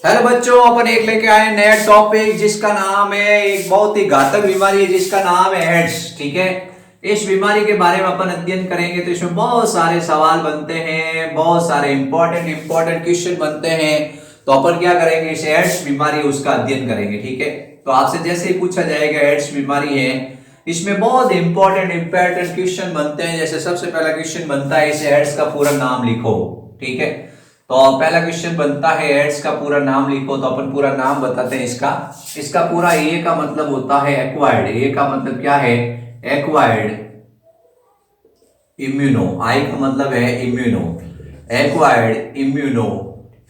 Hello बच्चों, अपन एक लेके आए नया टॉपिक जिसका नाम है, एक बहुत ही घातक बीमारी है जिसका नाम है एड्स। ठीक है, इस बीमारी के बारे में अपन अध्ययन करेंगे तो इसमें बहुत सारे सवाल बनते हैं, बहुत सारे इंपॉर्टेंट क्वेश्चन बनते हैं। तो अपन क्या करेंगे, इस एड्स बीमारी उसका अध्ययन करेंगे। ठीक है, तो आपसे जैसे ही पूछा जाएगा एड्स बीमारी है, इसमें बहुत इंपॉर्टेंट क्वेश्चन बनते हैं। जैसे सबसे पहला क्वेश्चन बनता है, इस एड्स का पूरा नाम लिखो। ठीक है, तो पहला क्वेश्चन बनता है एड्स का पूरा नाम लिखो। तो अपन पूरा नाम बताते हैं इसका। इसका पूरा ए का मतलब होता है एक्वायर्ड। ए का मतलब क्या है? Acquired immuno. आई का मतलब है इम्यूनो, एक्वायर्ड इम्यूनो।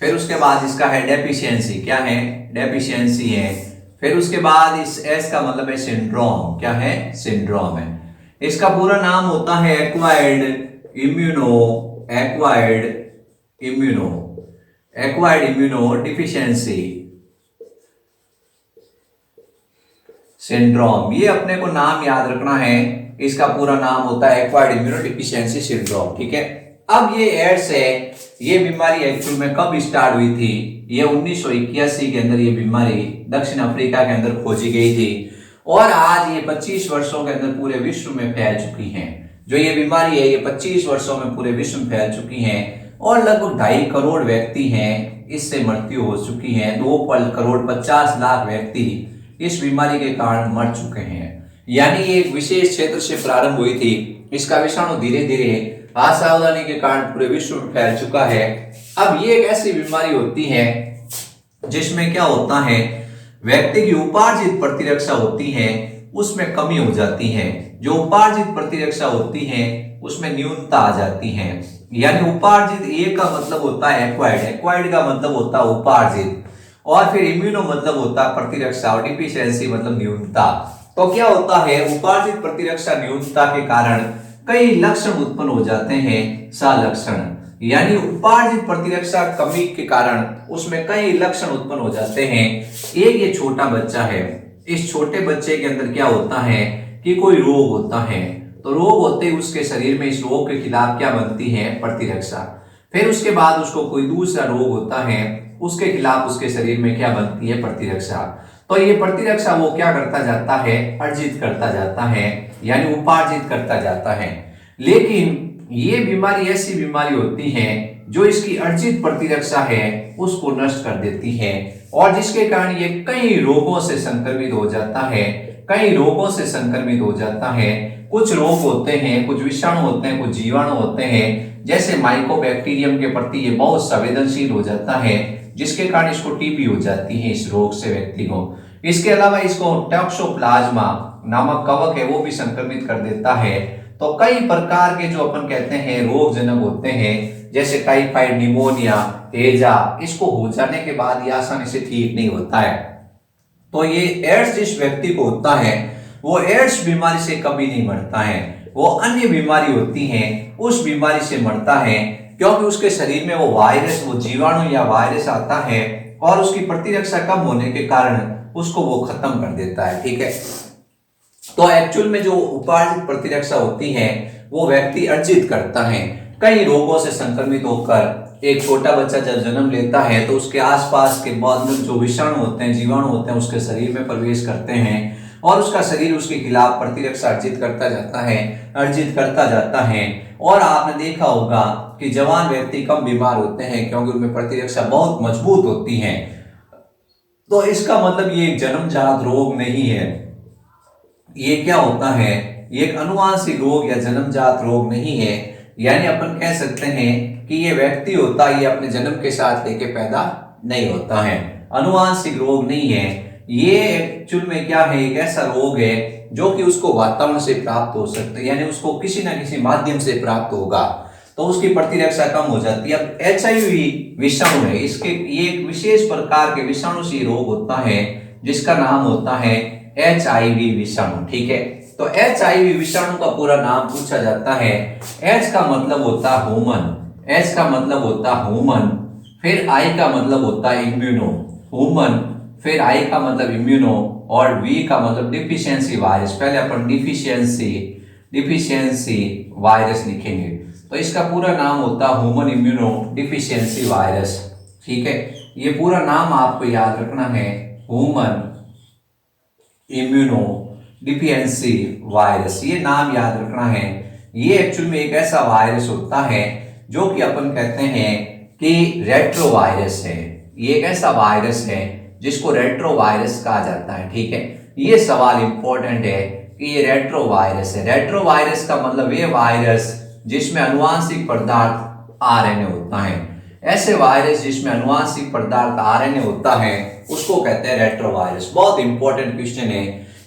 फिर उसके बाद इसका है डेफिशिएंसी। क्या है? डेफिशिएंसी है। फिर उसके बाद इस एस का मतलब है सिंड्रोम। क्या है? सिंड्रोम है। इसका पूरा नाम होता है acquired immuno, acquired immuno, acquired immuno deficiency syndrome. ये अपने को नाम याद रखना है। इसका पूरा नाम होता है एक्वायर्ड इम्यूनो डिफिशियंसी सिंड्रोम। ठीक है, अब ये एड्स है, ये बीमारी एक्चुअल में कब स्टार्ट हुई थी? ये 1981 के अंदर ये बीमारी दक्षिण अफ्रीका के अंदर खोजी गई थी और आज ये 25 वर्षों के अंदर पूरे विश्व में फैल चुकी है। जो ये बीमारी है ये 25 वर्षों में पूरे विश्व में फैल चुकी है और लगभग 2.5 करोड़ व्यक्ति हैं, इससे मृत्यु हो चुकी है। 2 करोड़ 50 लाख व्यक्ति इस बीमारी के कारण मर चुके हैं। यानी ये एक विशेष क्षेत्र से प्रारंभ हुई थी। इसका विषाणु धीरे धीरे असावधानी के कारण पूरे विश्व में फैल चुका है। अब ये एक ऐसी बीमारी होती है जिसमें क्या होता है, व्यक्ति की उपार्जित प्रतिरक्षा होती है उसमें कमी हो जाती है। जो उपार्जित प्रतिरक्षा होती है उसमें न्यूनता आ जाती है। यानी उपार्जित, ए का मतलब होता है एक्वायर्ड, एक्वायर्ड का मतलब होता है उपार्जित, और फिर इम्यूनो मतलब होता है प्रतिरक्षा, और डिफिशियंसी मतलब न्यूनता। तो क्या होता है, उपार्जित प्रतिरक्षा न्यूनता के कारण कई लक्षण उत्पन्न हो जाते हैं, सलक्षण। यानी उपार्जित प्रतिरक्षा कमी के कारण उसमें कई लक्षण उत्पन्न हो जाते हैं। एक ये छोटा बच्चा है, इस छोटे बच्चे के अंदर क्या होता है कि कोई रोग होता है, तो रोग होते ही उसके शरीर में इस रोग के खिलाफ क्या बनती है? प्रतिरक्षा। फिर उसके बाद उसको कोई दूसरा रोग होता है, उसके खिलाफ उसके शरीर में क्या बनती है? प्रतिरक्षा। तो ये प्रतिरक्षा वो क्या करता जाता है? अर्जित करता जाता है, यानी उपार्जित करता जाता है। लेकिन ये बीमारी ऐसी बीमारी होती है जो इसकी अर्जित प्रतिरक्षा है उसको नष्ट कर देती है और जिसके कारण ये कई रोगों से संक्रमित हो जाता है, कई रोगों से संक्रमित हो जाता है। कुछ रोग होते हैं, कुछ विषाणु होते हैं, कुछ जीवाणु होते हैं, जैसे माइकोबैक्टीरियम के प्रति ये बहुत संवेदनशील हो जाता है जिसके कारण इसको टीबी हो जाती है, इस रोग से व्यक्ति को। इसके अलावा इसको टॉक्सोप्लाज्मा नामक कवक है वो भी संक्रमित कर देता है। तो कई प्रकार के जो अपन कहते हैं रोग जनक होते हैं, जैसे टाइफाइड, निमोनिया, हैजा, इसको हो जाने के बाद ये आसानी से ठीक नहीं होता है। तो ये एड्स जिस व्यक्ति को होता है वो एड्स बीमारी से कभी नहीं मरता है, वो अन्य बीमारी होती है उस बीमारी से मरता है, क्योंकि उसके शरीर में वो वायरस, वो जीवाणु या वायरस आता है और उसकी प्रतिरक्षा कम होने के कारण उसको वो खत्म कर देता है। ठीक है, तो एक्चुअल में जो उपार्जित प्रतिरक्षा होती है वो व्यक्ति अर्जित करता है कई रोगों से संक्रमित होकर। एक छोटा बच्चा जब जन्म लेता है तो उसके आसपास के बाद जो विषाणु होते हैं, जीवाणु होते हैं, उसके शरीर में प्रवेश करते हैं और उसका शरीर उसके खिलाफ प्रतिरक्षा अर्जित करता जाता है, अर्जित करता जाता है। और आपने देखा होगा कि जवान व्यक्ति कम बीमार होते हैं क्योंकि उनमें प्रतिरक्षा बहुत मजबूत होती है। तो इसका मतलब ये एक जन्मजात रोग नहीं है, ये क्या होता है, ये एक अनुवांशिक रोग या जन्मजात रोग नहीं है। यानी अपन कह सकते हैं कि ये व्यक्ति होता है, ये अपने जन्म के साथ लेके पैदा नहीं होता है, अनुवांशिक रोग नहीं है। ये एक्चुअल में क्या है, एक ऐसा रोग है जो कि उसको वातावरण से प्राप्त हो सकता है, यानी उसको किसी ना किसी माध्यम से प्राप्त होगा तो उसकी प्रतिरक्षा कम हो जाती है। अब HIV विषाणु है, इसके ये एक विशेष प्रकार के विषाणु से रोग होता है जिसका नाम होता है HIV विषाणु। ठीक है, तो HIV विषाणु का पूरा नाम पूछा जाता है। H का मतलब होता है ह्यूमन, H का मतलब होता है ह्यूमन, फिर I का मतलब होता है इम्यूनो, ह्यूमन, फिर I का मतलब इम्यूनो और V का मतलब डिफिशियंसी वायरस। पहले अपन डिफिशियंसी वायरस लिखेंगे, तो इसका पूरा नाम होता है ह्यूमन इम्यूनो डिफिशियंसी वायरस। ठीक है, ये पूरा नाम आपको याद रखना है, ह्यूमन इम्यूनो डिफिशिएंसी वायरस, ये नाम याद रखना है। ये एक्चुअल में एक ऐसा वायरस होता है जो कि अपन कहते हैं कि रेट्रो वायरस है। ये एक ऐसा वायरस है जिसको रेट्रो वायरस कहा जाता है, ठीक है। ये सवाल इंपॉर्टेंट है कि ये रेट्रो वायरस है। रेट्रो वायरस का मतलब ये वायरस जिसमें अनुवांशिक पदार्थ आरएनए होता है। ऐसे वायरस जिसमें अनुवांशिक पदार्थ आरएनए होता है उसको कहते हैं रेट्रो वायरस। बहुत इंपॉर्टेंट क्वेश्चन है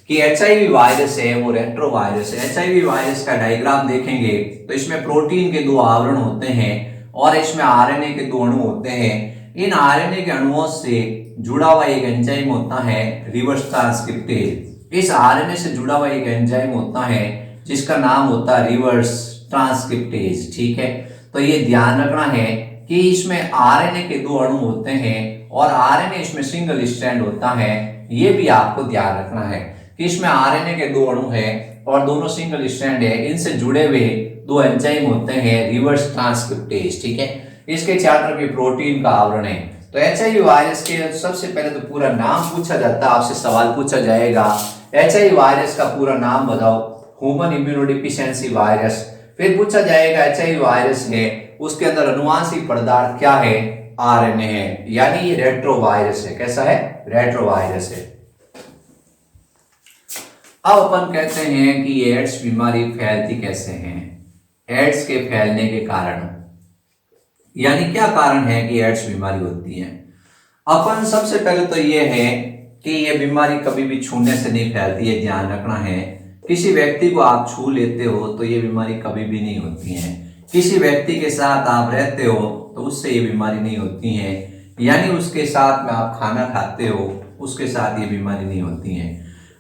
कि एचआईवी वायरस है वो रेट्रो वायरस है। एचआईवी वायरस का डायग्राम देखेंगे तो इसमें प्रोटीन के 2 आवरण होते हैं और इसमें आरएनए के 2 अणु होते हैं। इन आरएनए के अणुओं से जुड़ा हुआ एक एंजाइम होता है रिवर्स ट्रांसक्रिप्टेज। इस आरएनए से जुड़ा हुआ एक एंजाइम होता है जिसका नाम होता है रिवर्स ट्रांसक्रिप्टेज, ठीक है। तो ये ध्यान रखना है कि इसमें आरएनए के 2 अणु होते हैं और आरएनए इसमें सिंगल स्ट्रैंड होता है। ये भी आपको ध्यान रखना है कि इसमें आरएनए के 2 अणु है और दोनों सिंगल स्ट्रैंड है। इनसे जुड़े हुए 2 एंजाइम होते हैं रिवर्स ट्रांसक्रिप्टेज, ठीक है। इसके चारों तरफ ये प्रोटीन का आवरण है। तो एचआईवी वायरस के सबसे पहले तो पूरा नाम पूछा जाता है, आपसे सवाल पूछा जाएगा एचआईवी वायरस का पूरा नाम बताओ, ह्यूमन इम्यूनोडिफिशिएंसी वायरस। फिर पूछा जाएगा एचआईवी वायरस है उसके अंदर अनुवांशिक पदार्थ क्या है, आरएनए है, यानी ये रेट्रो वायरस है। कैसा है, रेट्रो वायरस है। अब अपन कहते हैं कि एड्स बीमारी फैलती कैसे है। एड्स के फैलने के कारण, यानी क्या कारण है कि एड्स बीमारी होती है। अपन सबसे पहले तो ये है कि ये बीमारी कभी भी छूने से नहीं फैलती है, ध्यान रखना है। किसी व्यक्ति को आप छू लेते हो तो ये बीमारी कभी भी नहीं होती है। किसी व्यक्ति के साथ आप रहते हो तो उससे ये बीमारी नहीं होती है, यानी उसके साथ में आप खाना खाते हो उसके साथ ये बीमारी नहीं होती है।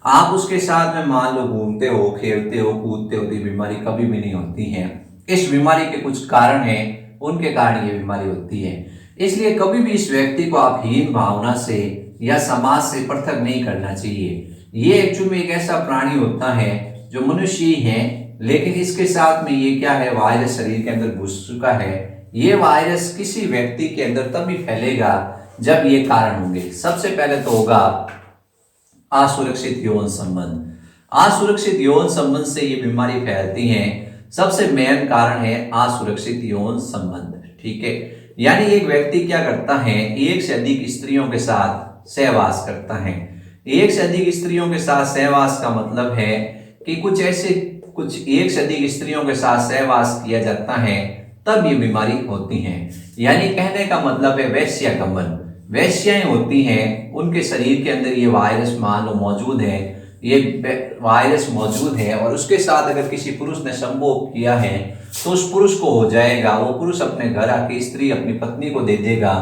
आप उसके साथ में मान लो घूमते हो, खेलते हो, कूदते हो तो ये बीमारी कभी भी नहीं होती है। इस बीमारी के कुछ कारण हैं, उनके कारण ये बीमारी होती है। इसलिए कभी भी इस व्यक्ति को आप हीन भावना से या समाज से पृथक नहीं करना चाहिए। ये एक्चुअली में एक ऐसा प्राणी होता है जो मनुष्य ही है, लेकिन इसके साथ में ये क्या है, वायरस शरीर के अंदर घुस चुका है। ये वायरस किसी व्यक्ति के अंदर तभी फैलेगा जब ये कारण होंगे। सबसे पहले तो होगा असुरक्षित यौन संबंध। असुरक्षित यौन संबंध से ये बीमारी फैलती है। सबसे मेन कारण है असुरक्षित यौन संबंध, ठीक है। यानी एक व्यक्ति क्या करता है, एक से अधिक स्त्रियों के साथ सहवास करता है। एक से अधिक स्त्रियों के साथ सहवास का मतलब है कि कुछ एक से अधिक स्त्रियों के साथ सहवास किया जाता है तब ये बीमारी होती है। यानी कहने का मतलब है वैश्यागमन। वैश्याएं होती हैं, उनके शरीर के अंदर ये वायरस मान लो मौजूद है, ये वायरस मौजूद है और उसके साथ अगर किसी पुरुष ने संभोग किया है तो उस पुरुष को हो जाएगा। वो पुरुष अपने घर आके स्त्री अपनी पत्नी को दे देगा।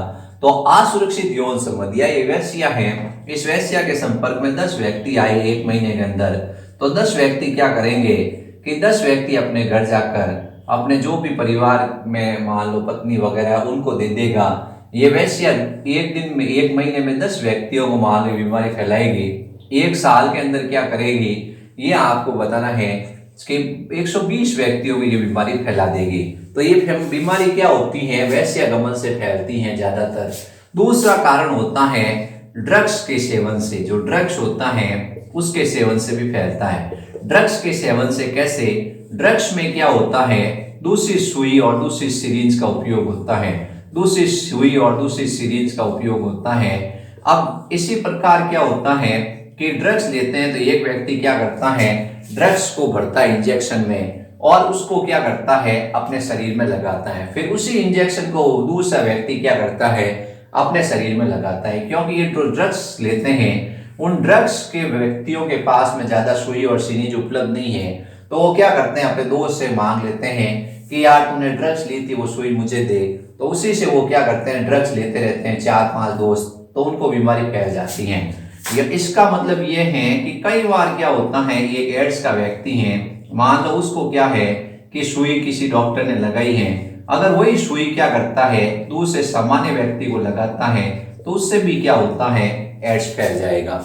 तो असुरक्षित यौन संबंध या ये वैश्या है, इस वैश्या के संपर्क में 10 व्यक्ति आए 1 महीने के अंदर, तो 10 व्यक्ति क्या करेंगे कि 10 व्यक्ति अपने घर जाकर अपने जो भी परिवार में मान लो पत्नी वगैरह उनको दे देगा। ये वैश्या एक दिन में 1 महीने में 10 व्यक्तियों को मान लो बीमारी फैलाएगी। 1 साल के अंदर क्या करेगी, ये आपको बताना है कि 120 व्यक्तियों को ये बीमारी फैला देगी। तो ये बीमारी क्या होती है, वैश्यागमन से फैलती है ज्यादातर। दूसरा कारण होता है ड्रग्स के सेवन से। जो ड्रग्स होता है उसके सेवन से भी फैलता है। ड्रग्स के सेवन से कैसे, ड्रग्स में क्या होता है, दूसरी सुई और दूसरी सिरिंज का उपयोग होता है। दूसरी सुई और दूसरी सिरिंज का उपयोग होता है। अब इसी प्रकार क्या होता है कि ड्रग्स लेते हैं तो एक व्यक्ति क्या करता है, ड्रग्स को भरता है इंजेक्शन में और उसको क्या करता है, अपने शरीर में लगाता है। फिर उसी इंजेक्शन को दूसरा व्यक्ति क्या करता है, अपने शरीर में लगाता है। क्योंकि ये जो ड्रग्स लेते हैं उन ड्रग्स के व्यक्तियों के पास में ज्यादा सुई और सिरिंज उपलब्ध नहीं है, तो वो क्या करते हैं, अपने दोस्त से मांग लेते हैं कि यार तूने ड्रग्स ली थी वो सुई मुझे दे। तो उसी से वो क्या करते हैं, ड्रग्स लेते रहते हैं 4-5 दोस्त, तो उनको बीमारी फैल जाती है। इसका मतलब ये है कि कई बार क्या होता है, ये एड्स का व्यक्ति है, मान लो उसको क्या है कि सुई किसी डॉक्टर ने लगाई है, अगर वही सुई क्या करता है दूसरे सामान्य व्यक्ति को लगाता है तो उससे भी क्या होता है, एड्स फैल जाएगा।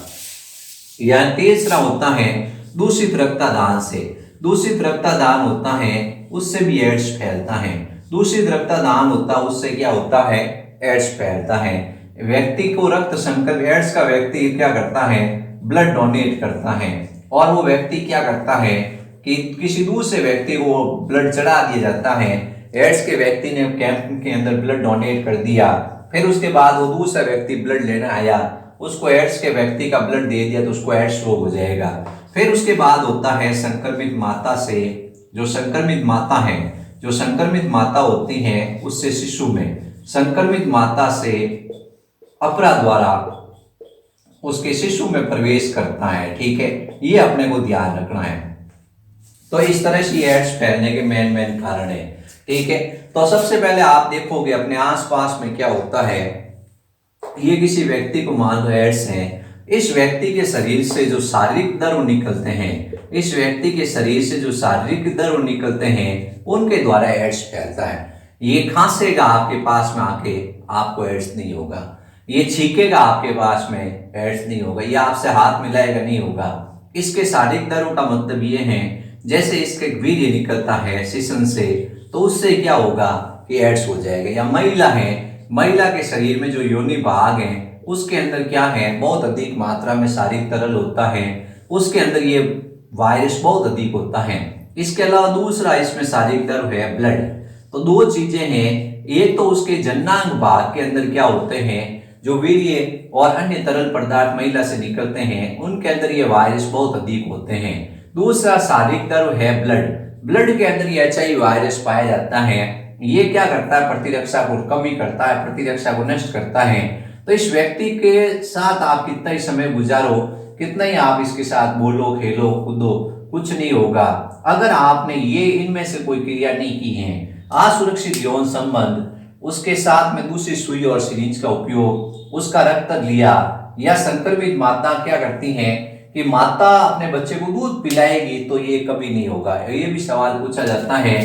या तीसरा होता है दूषित रक्तदान से। दूषित रक्तदान होता है उससे भी एड्स फैलता है। दूषित रक्तदान होता है उससे क्या होता है, एड्स फैलता है। व्यक्ति को रक्त संकट, एड्स का व्यक्ति क्या करता है, ब्लड डोनेट करता है, और वो व्यक्ति क्या करता है कि किसी दूसरे व्यक्ति को ब्लड चढ़ा दिया जाता है। एड्स के व्यक्ति ने कैंप के अंदर ब्लड डोनेट कर दिया, फिर उसके बाद वो दूसरा व्यक्ति ब्लड लेने आया, उसको एड्स के व्यक्ति का ब्लड दे दिया तो उसको एड्स रोग हो जाएगा। फिर उसके बाद होता है संक्रमित माता से, जो संक्रमित माता है, जो संक्रमित माता होती है उससे शिशु में, संक्रमित माता से अपरा द्वारा उसके शिशु में प्रवेश करता है। ठीक है, ये अपने को ध्यान रखना है। तो इस तरह से एड्स फैलने के मेन कारण है। ठीक है, तो सबसे पहले आप देखोगे अपने आसपास में क्या होता है। ये किसी व्यक्ति को मान लो एड्स है, इस व्यक्ति के शरीर से जो शारीरिक द्रव निकलते हैं, इस व्यक्ति के शरीर से जो शारीरिक द्रव निकलते हैं उनके द्वारा एड्स फैलता है। ये खांसेगा आपके पास में आके, आपको एड्स नहीं होगा। ये छींकेगा आपके पास में, एड्स नहीं होगा। ये आपसे हाथ मिलाएगा, नहीं होगा। इसके शारीरिक द्रव का मतलब ये है, जैसे इसके वीर्य निकलता है शिशन से, तो उससे क्या होगा कि एड्स हो जाएगा। या महिला है, महिला के शरीर में जो योनि भाग है उसके अंदर क्या है, बहुत अधिक मात्रा में शारीरिक तरल होता है, उसके अंदर ये वायरस बहुत अधिक होता है। इसके अलावा दूसरा इसमें शारीरिक द्रव है ब्लड। तो दो चीजें हैं, एक तो उसके जननांग भाग के अंदर क्या होते हैं, जो वीर्य और अन्य तरल पदार्थ महिला से निकलते हैं उनके अंदर ये वायरस बहुत अधिक होते हैं। दूसरा शारीरिक द्रव है ब्लड। ब्लड के अंदर ये HIV वायरस पाया जाता है। ये क्या करता है, प्रतिरक्षा को कमी करता है, प्रतिरक्षा को नष्ट करता है। तो इस व्यक्ति के साथ आप कितना ही समय गुजारो, कितना ही आप इसके साथ बोलो, खेलो, कूदो, कुछ नहीं होगा। अगर आपने ये इनमें से कोई क्रिया नहीं की है, असुरक्षित यौन संबंध, उसके साथ में दूसरी सुई और सिरिंज का उपयोग, उसका रक्त लिया, या संक्रमित माता क्या करती हैं कि माता अपने बच्चे को दूध पिलाएगी, तो ये कभी नहीं होगा। ये भी सवाल पूछा जाता है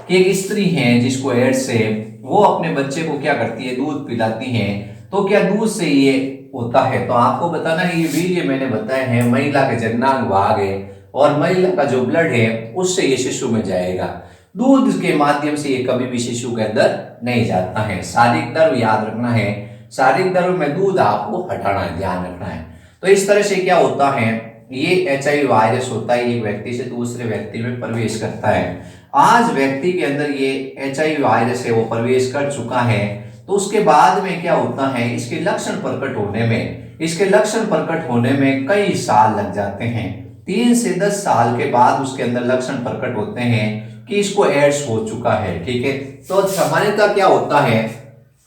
कि एक स्त्री है जिसको एड्स है, वो अपने बच्चे को क्या करती है, दूध पिलाती है, तो क्या दूध से ये होता है? तो आपको बताना है, ये वीर्य मैंने बताया है महिला के जननांग भाग है, और महिला का जो ब्लड है उससे ये शिशु में जाएगा। दूध के माध्यम से ये कभी भी शिशु के अंदर नहीं जाता है। शारीरिक द्रव याद रखना है, शारीरिक द्रव में दूध आपको हटाना है, ध्यान रखना है। तो इस तरह से क्या होता है, ये HIV वायरस होता है, एक व्यक्ति से दूसरे व्यक्ति में प्रवेश करता है। आज व्यक्ति के अंदर ये HIV वायरस है वो प्रवेश कर चुका है, तो उसके बाद में क्या होता है, इसके लक्षण प्रकट होने में, इसके लक्षण प्रकट होने में कई साल लग जाते हैं। 3 से 10 साल के बाद उसके अंदर लक्षण प्रकट होते हैं कि इसको एड्स हो चुका है। ठीक है, तो सामान्यतः क्या होता है,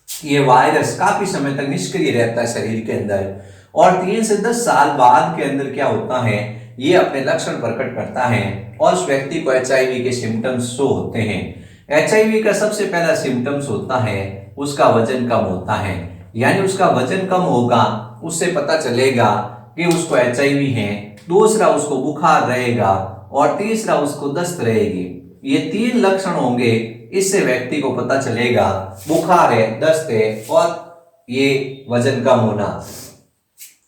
ये वायरस काफी समय तक निष्क्रिय रहता है शरीर के अंदर, और 3 से 10 साल बाद के अंदर क्या होता है, ये अपने लक्षण प्रकट करता है और उस व्यक्ति को HIV के सिम्टम्स शो होते हैं। HIV का सबसे पहला सिम्टम्स होता है उसका वजन कम होता है, यानी उसका वजन कम होगा, उससे पता चलेगा कि उसको HIV है। दूसरा उसको बुखार रहेगा, और तीसरा उसको दस्त रहेगी। ये 3 लक्षण होंगे, इससे व्यक्ति को पता चलेगा बुखार है, दस्त है और ये वजन कम होना।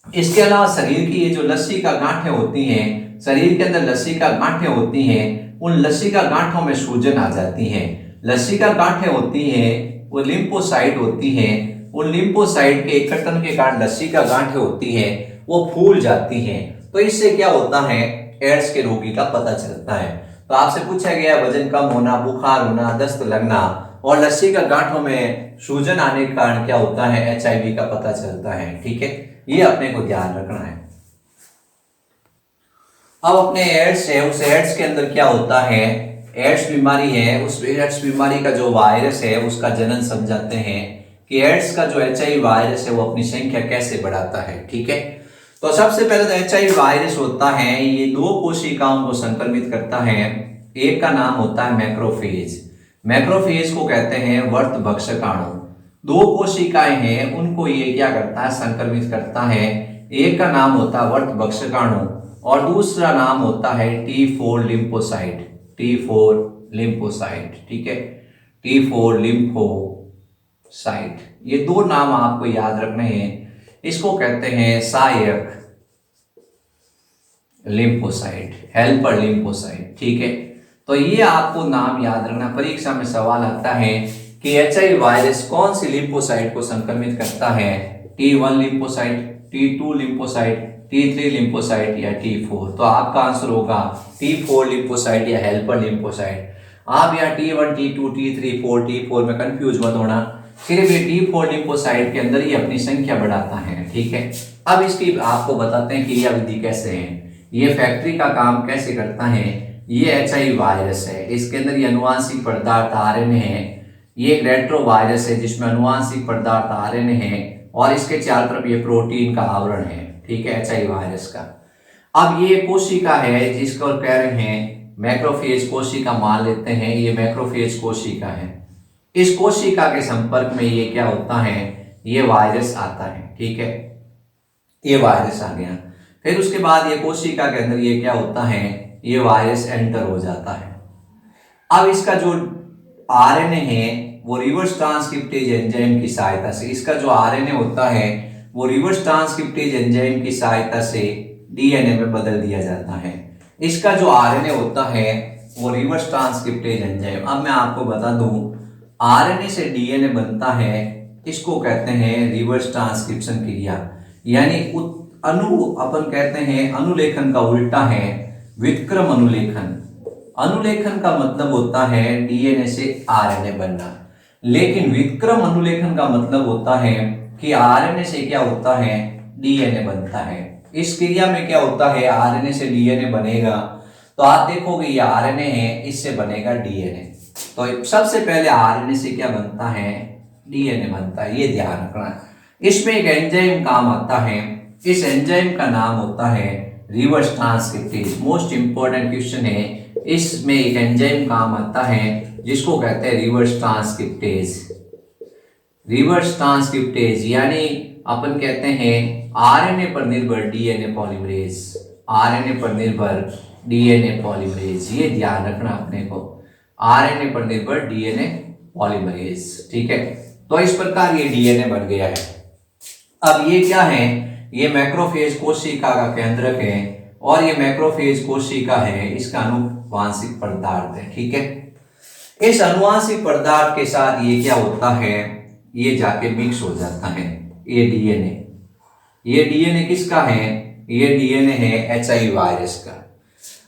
इसके अलावा शरीर की ये जो लस्सी का गांठें होती हैं, शरीर के अंदर लस्सी का गांठें होती हैं, उन लस्सी का गांठों में सूजन आ जाती है। लस्सी का गांठें होती हैं, वो लिम्फोसाइट होती हैं, उन लिम्फोसाइट के इकट्ठन के कारण लस्सी का गांठें होती हैं, वो फूल जाती हैं। तो इससे क्या होता है, एड्स के रोगी का पता चलता है। तो आपसे पूछा गया वजन कम होना, बुखार होना, दस्त लगना और लस्सी का गांठों में सूजन आने के कारण क्या होता है, HIV का पता चलता है। ठीक है, ये अपने को ध्यान रखना है। अब अपने एड्स है, उस एड्स के अंदर क्या होता है, एड्स बीमारी है, उस एड्स बीमारी का जो वायरस है उसका जनन समझाते हैं कि एड्स का जो HIV वायरस है वो अपनी संख्या कैसे बढ़ाता है। ठीक है, तो सबसे पहले तो HIV वायरस होता है, ये 2 कोशिकाओं को संक्रमित करता है। एक का नाम होता है मैक्रोफेज। मैक्रोफेज को कहते हैं वर्त भक्षकाणु। 2 कोशिकाएं हैं, उनको ये क्या करता है, संक्रमित करता है। एक का नाम होता है वर्त भक्षकाणु और दूसरा नाम होता है T4 लिम्फोसाइट। T4 लिम्फोसाइट, ठीक है, T4 लिम्फोसाइट। ये 2 नाम आपको याद रखने हैं। इसको कहते हैं सहायक लिम्फोसाइट, हेल्पर लिम्फोसाइट। ठीक है, तो ये आपको नाम याद रखना, परीक्षा में सवाल आता है कि HIV वायरस कौन सी लिम्फोसाइट को संक्रमित करता है, T1 lymphocyte, T2 lymphocyte, T3 lymphocyte या T4? तो आपका आंसर होगा T4 लिम्फोसाइट या हेल्पर लिम्फोसाइट। आप यहाँ T1, T2, T3, 4, T4 में कंफ्यूज मत होना, सिर्फ ये T4 लिम्फोसाइट के अंदर ही अपनी संख्या बढ़ाता है, ठीक है। अब इसकी आपको बताते हैं क्रिया विधि कैसे है, ये फैक्ट्री का काम कैसे करता है। ये HIV वायरस है, इसके अंदर ये अनुवांशिक पदार्थ RNA है। ये एक रेट्रोवायरस है जिसमें अनुवांशिक पदार्थ RNA है और इसके चारों तरफ ये प्रोटीन का आवरण है, ठीक है, HIV वायरस का। अब ये कोशिका है जिसको कह रहे हैं मैक्रोफेज कोशिका, मान लेते हैं ये मैक्रोफेज कोशिका है। इस कोशिका के संपर्क में ये क्या होता है, ये वायरस आता है, ठीक है, ये वायरस आ गया। फिर उसके बाद ये कोशिका के अंदर ये क्या होता है, ये वायरस एंटर हो जाता है। अब इसका जो RNA है वो रिवर्स ट्रांसक्रिप्टेज एंजाइम की सहायता से, इसका जो RNA होता है वो रिवर्स ट्रांसक्रिप्टेज एंजाइम की सहायता से DNA में बदल दिया जाता है। इसका जो RNA होता है वो रिवर्स ट्रांसक्रिप्टेज एंजाइम, अब मैं आपको बता दूं RNA से DNA बनता है, इसको कहते हैं रिवर्स ट्रांसक्रिप्शन क्रिया, यानी अपन कहते हैं अनुलेखन का उल्टा है व्युत्क्रम अनुलेखन। अनुलेखन का मतलब होता है DNA से RNA बनना, लेकिन व्युत्क्रम अनुलेखन का मतलब होता है कि RNA से क्या होता है, DNA बनता है। इस क्रिया में क्या होता है, RNA से DNA बनेगा, तो आप देखोगे ये RNA है, इससे बनेगा DNA। तो सबसे पहले RNA से क्या बनता है, DNA बनता है, ये ध्यान रखना। इसमें एक एंजाइम काम आता है, इस एंजाइम का नाम होता है reverse transcriptase. Most important question है, इसमें एक एंजाइम काम आता है जिसको कहते हैं रिवर्स ट्रांसक्रिप्टेज। रिवर्स ट्रांसक्रिप्टेज यानी अपन कहते हैं RNA पर निर्भर DNA पॉलीमरेज, RNA पर निर्भर DNA पॉलीमरेज, ये ध्यान रखना अपने को, RNA पर निर्भर DNA पॉलीमरेज, ठीक है। तो इस प्रकार ये DNA बन गया है। अब ये क्या है, ये मैक्रोफेज कोशिका का केंद्रक है और ये मैक्रोफेज कोशिका है, इसका अनुवांशिक पदार्थ है, ठीक है। इस अनुवांशिक पदार्थ के साथ ये क्या होता है, ये जाके मिक्स हो जाता है, ये DNA। ये DNA किसका है, ये DNA है HIV वायरस का।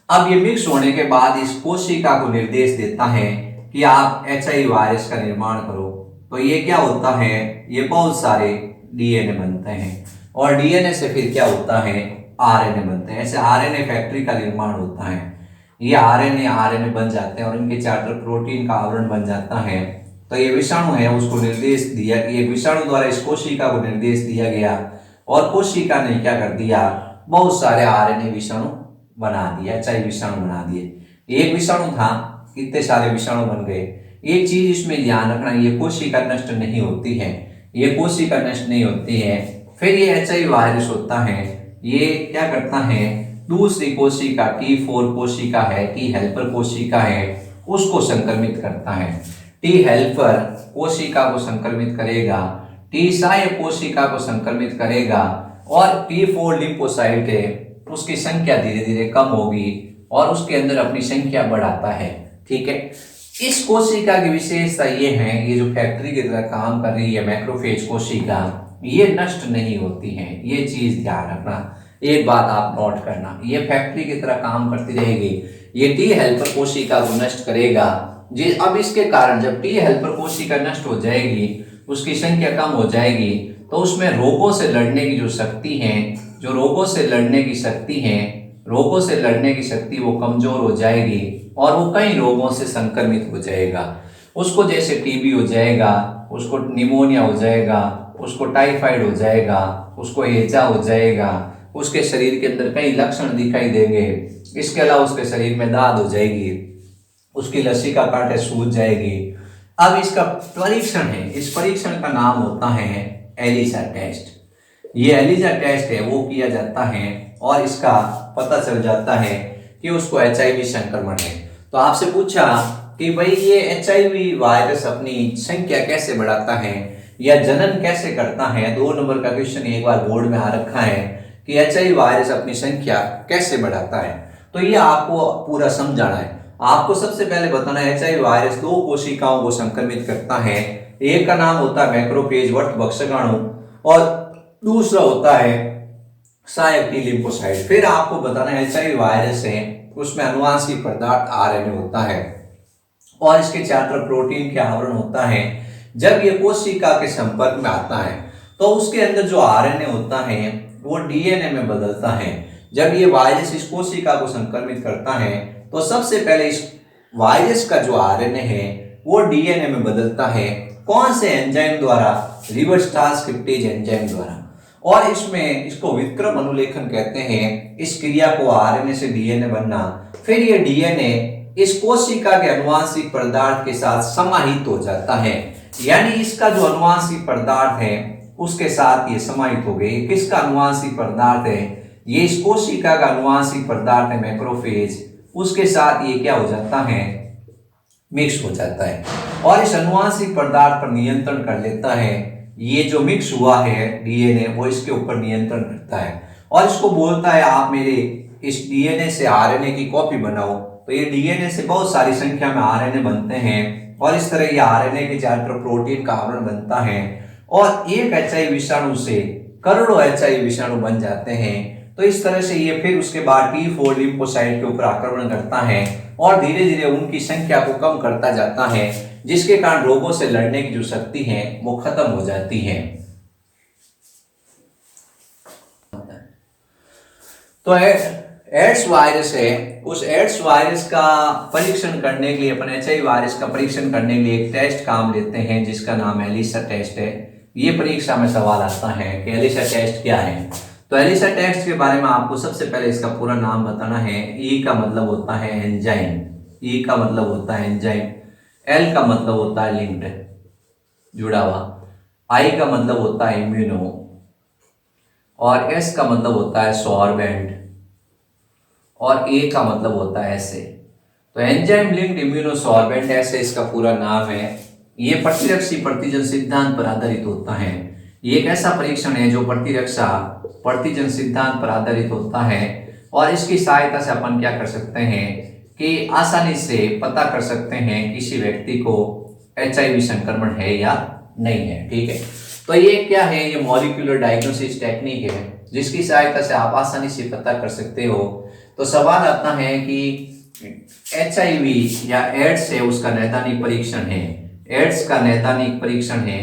अब ये मिक्स होने के बाद इस कोशिका को निर्देश देता है कि आप HIV वायरस का निर्माण करो। तो ये क्या होता है, ये बहुत सारे DNA बनते हैं और DNA से फिर क्या होता है, RNA बनते हैं। ऐसे RNA फैक्ट्री का निर्माण होता है, ये RNA बन जाते हैं और इनके चार्टर प्रोटीन का आवरण बन जाता है। तो ये विषाणु है, उसको निर्देश दिया, ये विषाणु द्वारा इस कोशिका को निर्देश दिया गया और कोशिका ने क्या कर दिया, बहुत सारे RNA विषाणु बना दिया, HIV विषाणु बना दिए। एक विषाणु था, कितने सारे विषाणु बन गए। एक चीज इसमें ध्यान रखना, ये कोशिका नष्ट नहीं होती है, ये कोशिका नष्ट नहीं होती है। फिर ये HIV वायरस होता है, ये क्या करता है, दूसरी कोशिका T4 कोशिका है, T हेल्पर कोशिका है, उसको संक्रमित करता है। T हेल्पर कोशिका को संक्रमित करेगा, T सहायक कोशिका को संक्रमित करेगा और T4 लिम्फोसाइट है, उसकी संख्या धीरे धीरे कम होगी और उसके अंदर अपनी संख्या बढ़ाता है, ठीक है। इस कोशिका की विशेषता ये है, ये जो फैक्ट्री की तरह काम कर रही है मैक्रोफेज कोशिका, ये नष्ट नहीं होती है, ये चीज ध्यान रखना। एक बात आप नोट करना, ये फैक्ट्री की तरह काम करती रहेगी, ये T हेल्पर कोशिका को नष्ट करेगा जी। अब इसके कारण जब T हेल्पर कोशिका नष्ट हो जाएगी, उसकी संख्या कम हो जाएगी, तो उसमें रोगों से लड़ने की जो शक्ति है, जो रोगों से लड़ने की शक्ति है, रोगों से लड़ने की शक्ति वो कमजोर हो जाएगी और वो कई रोगों से संक्रमित हो जाएगा। उसको जैसे TB हो जाएगा, उसको निमोनिया हो जाएगा, उसको टाइफाइड हो जाएगा, उसको हैजा हो जाएगा, उसके शरीर के अंदर कई लक्षण दिखाई देंगे। इसके अलावा उसके शरीर में दाद हो जाएगी, उसकी लसिका कांटे सूज जाएगी। अब इसका परीक्षण है, इस परीक्षण का नाम होता है एलिसा टेस्ट। ये एलिसा टेस्ट है, वो किया जाता है और इसका पता चल जाता है कि उसको HIV संक्रमण है। तो आपसे पूछा कि भाई ये HIV वायरस अपनी संख्या कैसे बढ़ाता है या जनन कैसे करता है। 2 नंबर का क्वेश्चन एक बार बोर्ड में आ रखा है कि HIV वायरस अपनी संख्या कैसे बढ़ाता है। तो ये आपको पूरा समझाना है। आपको सबसे पहले बताना है HIV वायरस 2 कोशिकाओं को संक्रमित करता है। एक का नाम होता है मैक्रोफेज वर्त भक्षकाणु और दूसरा होता है सहायक टी लिम्फोसाइट। फिर आपको बताना है एचआईवी वायरस है उसमें अनुवांशिक पदार्थ आरएनए होता है और इसके चारों तरफ प्रोटीन के आवरण होता है। जब ये कोशिका के संपर्क में आता है तो उसके अंदर जो आरएनए होता है वो डीएनए में बदलता है। जब ये वायरस इस कोशिका को संक्रमित करता है तो सबसे पहले इस वायरस का जो आरएनए है वो डीएनए में बदलता है। कौन से एंजाइम द्वारा? रिवर्स ट्रांसक्रिप्टेज एंजाइम द्वारा। और इसमें इसको विक्रम अनुलेखन कहते हैं। इस क्रिया को आरएनए से डीएनए बनना, फिर ये डीएनए इस कोशिका के अनुवांशिक पदार्थ के साथ समाहित हो जाता है। यानी इसका जो अनुवांशिक पदार्थ है उसके साथ ये समाहित हो गए। किसका अनुवांशिक पदार्थ है? ये इस कोशिका का अनुवांशिक पदार्थ है मैक्रोफेज, उसके साथ ये क्या हो जाता है? मिक्स हो जाता है और इस अनुवांशिक पदार्थ पर नियंत्रण कर लेता है। ये जो मिक्स हुआ है डीएनए वो इसके ऊपर नियंत्रण करता है और इसको बोलता है आप मेरे इस डीएनए से आरएनए की कॉपी बनाओ। तो ये डीएनए से बहुत सारी संख्या में आरएनए बनते हैं और इस तरह ये आरएनए के चारों तरफ प्रोटीन का आवरण बनता है और एक एचआईवी विषाणु से करोड़ों एचआईवी विषाणु बन जाते हैं। तो इस तरह से ये फिर उसके बाद T4 लिम्फोसाइट के ऊपर आक्रमण करता है और धीरे धीरे उनकी संख्या को कम करता जाता है, जिसके कारण रोगों से लड़ने की जो शक्ति है वो खत्म हो जाती है। तो एड्स वायरस है, उस एड्स वायरस का परीक्षण करने के लिए अपन एचआईवी वायरस का परीक्षण करने के लिए एक टेस्ट काम लेते हैं जिसका नाम एलिसा टेस्ट है। ये परीक्षा में सवाल आता है कि एलिसा टेस्ट क्या है। तो एलिसा टेस्ट के बारे में आपको सबसे पहले इसका पूरा नाम बताना है। ई का मतलब होता है एंजाइम, ई का मतलब होता है एंजाइम, एल का मतलब होता है लिंक्ड, जुड़ा हुआ, आई का मतलब होता है इम्यूनो और एस का मतलब होता है सॉर्बेंट और ए का मतलब होता है ऐसे। तो एंजाइम लिंक्ड इम्यूनो सॉर्बेंट ऐसे इसका पूरा नाम है। ये प्रतिरक्षी प्रतिजन सिद्धांत पर आधारित होता है। ये एक ऐसा परीक्षण है जो प्रतिरक्षा प्रतिजन सिद्धांत पर आधारित होता है और इसकी सहायता से अपन क्या कर सकते हैं कि आसानी से पता कर सकते हैं किसी व्यक्ति को एचआईवी संक्रमण है या नहीं है। ठीक है, तो ये क्या है? ये मॉलिक्यूलर डायग्नोसिस टेक्निक है जिसकी सहायता से आप आसानी से पता कर सकते हो। तो सवाल आता है कि एचआईवी या एड्स है उसका नैदानिक परीक्षण है, एड्स का नैदानिक परीक्षण है,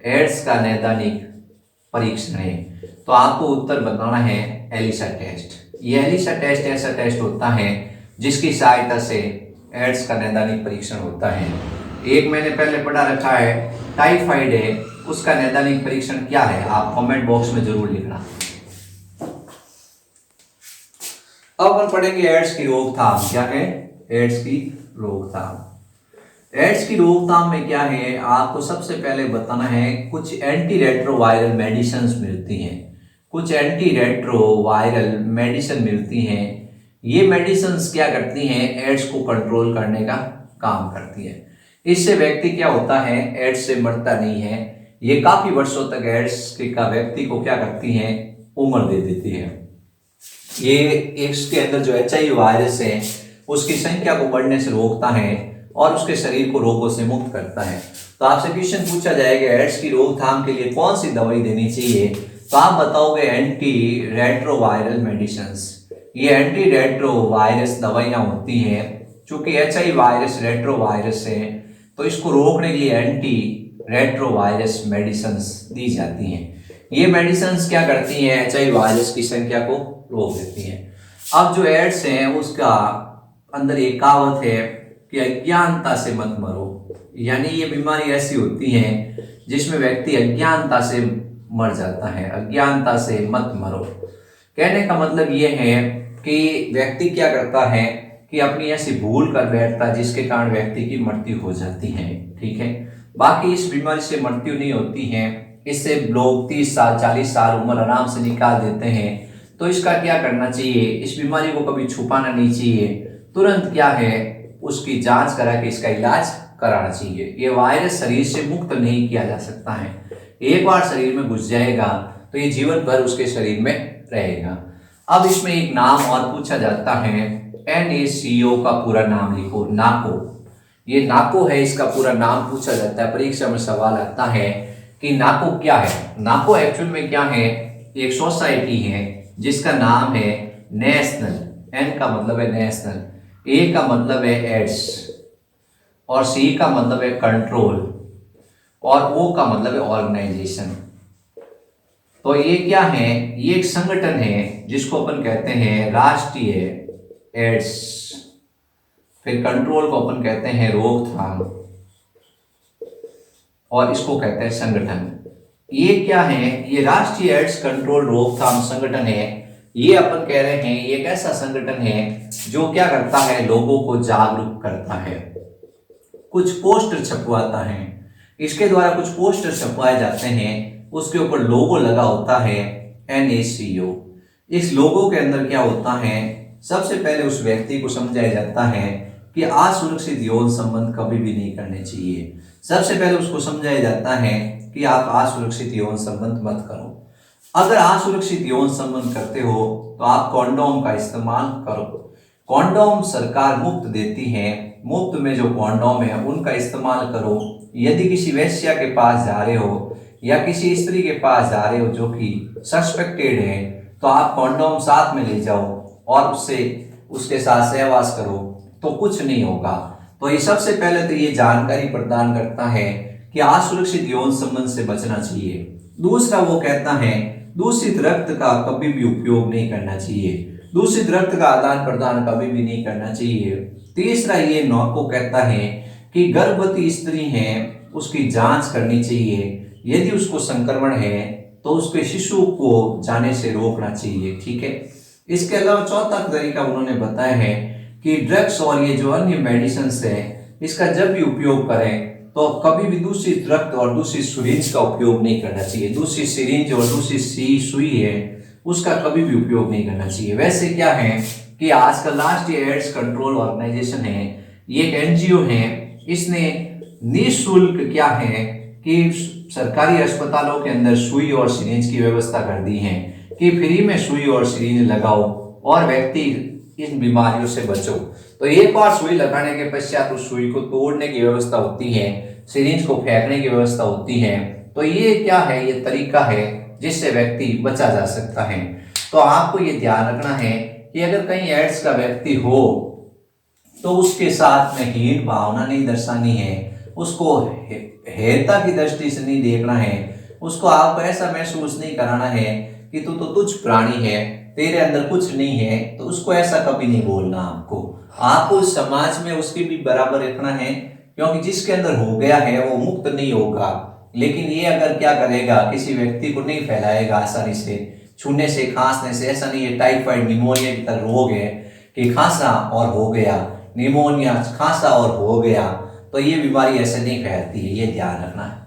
एड्स का नैदानिक परीक्षण है। तो आपको उत्तर बताना है एलिसा टेस्ट। ये एलिसा टेस्ट ऐसा टेस्ट होता है जिसकी सहायता से एड्स का नैदानिक परीक्षण होता है। एक मैंने पहले पढ़ा रखा है टाइफाइड है, उसका नैदानिक परीक्षण क्या है? आप कमेंट बॉक्स में जरूर लिखना। अब अपन पढ़ेंगे एड्स की रोकथाम। क्या है? एड्स की रोकथाम। एड्स की रोकथाम में क्या है आपको सबसे पहले बताना है कुछ एंटी रेट्रोवायरल मेडिसिन मिलती हैं, कुछ एंटी रेट्रोवायरल मेडिसिन मिलती हैं। ये मेडिसिन क्या करती हैं? एड्स को कंट्रोल करने का काम करती है। इससे व्यक्ति क्या होता है? एड्स से मरता नहीं है। ये काफी वर्षों तक एड्स का व्यक्ति को क्या करती हैं? उम्र दे देती है। ये इसके अंदर जो एचआईवी वायरस है उसकी संख्या को बढ़ने से रोकता है और उसके शरीर को रोगों से मुक्त करता है। तो आपसे क्वेश्चन पूछा जाएगा एड्स की रोकथाम के लिए कौन सी दवाई देनी चाहिए, तो आप बताओगे एंटी रेट्रोवायरल मेडिसिन। ये एंटी रेट्रोवायरस दवाइयां होती हैं। चूंकि एचआईवी वायरस रेट्रोवायरस है तो इसको रोकने के लिए एंटी रेट्रोवायरस मेडिसिन दी जाती हैं। ये मेडिसिन क्या करती हैं? एचआईवी वायरस की संख्या को रोक देती हैं। अब जो एड्स है उसका अंदर एक कहावत है कि अज्ञानता से मत मरो, यानी ये बीमारी ऐसी होती है जिसमें व्यक्ति अज्ञानता से मर जाता है। अज्ञानता से मत मरो कहने का मतलब ये है कि व्यक्ति क्या करता है कि अपनी ऐसी भूल कर बैठता है जिसके कारण व्यक्ति की मृत्यु हो जाती है। ठीक है, बाकी इस बीमारी से मृत्यु नहीं होती है। इससे लोग 30 साल 40 साल उम्र आराम से निकाल देते हैं। तो इसका क्या करना चाहिए? इस बीमारी को कभी छुपाना नहीं चाहिए, तुरंत क्या है उसकी जांच करा के इसका इलाज कराना चाहिए। ये वायरस शरीर से मुक्त नहीं किया जा सकता है। एक बार शरीर में घुस जाएगा तो ये जीवन भर उसके शरीर में रहेगा। अब इसमें एक नाम और पूछा जाता है, NaCO का पूरा नाम लिखो। नाको, ये नाको है, इसका पूरा नाम पूछा जाता है, परीक्षा में सवाल आता है। कि नाको क्या है। नाको एक्चुअल में क्या है, एक सोसाइटी है जिसका नाम है नेशनल, एन का मतलब है नेशनल, ए का मतलब है एड्स, और सी का मतलब है कंट्रोल, और ओ का मतलब है ऑर्गेनाइजेशन। तो ये क्या है, ये एक संगठन है जिसको अपन कहते हैं राष्ट्रीय एड्स, फिर कंट्रोल को अपन कहते हैं रोकथाम, और इसको कहते हैं संगठन। ये क्या है, ये राष्ट्रीय एड्स कंट्रोल रोकथाम संगठन है। ये अपन कह रहे हैं ये एक ऐसा संगठन है जो क्या करता है, लोगों को जागरूक करता है, कुछ पोस्टर छपवाता है। इसके द्वारा कुछ पोस्टर छपवाए जाते हैं, उसके ऊपर लोगो लगा होता है NACO। इस लोगो के अंदर क्या होता है, सबसे पहले उस व्यक्ति को समझाया जाता है कि असुरक्षित यौन संबंध कभी भी नहीं करने चाहिए। सबसे पहले उसको समझाया जाता है कि आप असुरक्षित यौन संबंध मत करो। अगर असुरक्षित यौन संबंध करते हो तो आप कॉन्डोम का इस्तेमाल करो। कॉन्डोम सरकार मुफ्त देती है, मुफ्त में जो कॉन्डोम है उनका इस्तेमाल करो। यदि किसी वेश्या के पास जा रहे हो या किसी स्त्री के पास जा रहे हो जो कि सस्पेक्टेड है, तो आप कॉन्डोम साथ में ले जाओ और उसके साथ सहवास करो, तो कुछ नहीं होगा। तो ये सबसे पहले तो ये जानकारी प्रदान करता है कि असुरक्षित यौन संबंध से बचना चाहिए। दूसरा वो कहता है दूषित रक्त का कभी भी उपयोग नहीं करना चाहिए, दूषित रक्त का आदान प्रदान कभी भी नहीं करना चाहिए। तीसरा ये नाको कहता है कि गर्भवती स्त्री है उसकी जांच करनी चाहिए, यदि उसको संक्रमण है तो उसके शिशु को जाने से रोकना चाहिए, ठीक है। इसके अलावा चौथा तरीका उन्होंने बताया है कि ड्रग्स और ये जो अन्य मेडिसिन है इसका जब भी उपयोग करें तो कभी भी दूषित रक्त और दूषित सिरिंज का उपयोग नहीं करना चाहिए। दूषित सिरिंज और दूषित सुई है उसका कभी भी उपयोग नहीं करना चाहिए। वैसे क्या है कि आजकल राष्ट्रीय एड्स कंट्रोल ऑर्गेनाइजेशन है, ये एक NGO है, इसने निःशुल्क क्या है कि सरकारी अस्पतालों के अंदर सुई और सिरिंज की व्यवस्था कर दी है कि फ्री में सुई और सिरिंज लगाओ और व्यक्ति इन बीमारियों से बचो। तो एक बार सुई लगाने के पश्चात उस सुई को तोड़ने की व्यवस्था होती है, सिरिंज को फेंकने की व्यवस्था होती है। तो ये क्या है, ये तरीका है जिससे व्यक्ति बचा जा सकता है। तो आपको ये ध्यान रखना है कि अगर कहीं एड्स का व्यक्ति हो तो उसके साथ में हीन भावना नहीं दर्शानी है, उसको हेयता की दृष्टि से नहीं देखना है, उसको आपको ऐसा महसूस नहीं कराना है कि तू तो तुच्छ प्राणी है, तेरे अंदर कुछ नहीं है, तो उसको ऐसा कभी नहीं बोलना। आपको समाज में उसके भी बराबर रखना है, क्योंकि जिसके अंदर हो गया है वो मुक्त नहीं होगा। लेकिन ये अगर क्या करेगा, किसी व्यक्ति को नहीं फैलाएगा आसानी से, छूने से, खांसने से। ऐसा नहीं है टाइफाइड निमोनिया की तरह रोग है कि खांसा और हो गया, निमोनिया खांसा और हो गया, तो ये बीमारी ऐसे नहीं फैलती है, ये ध्यान रखना है।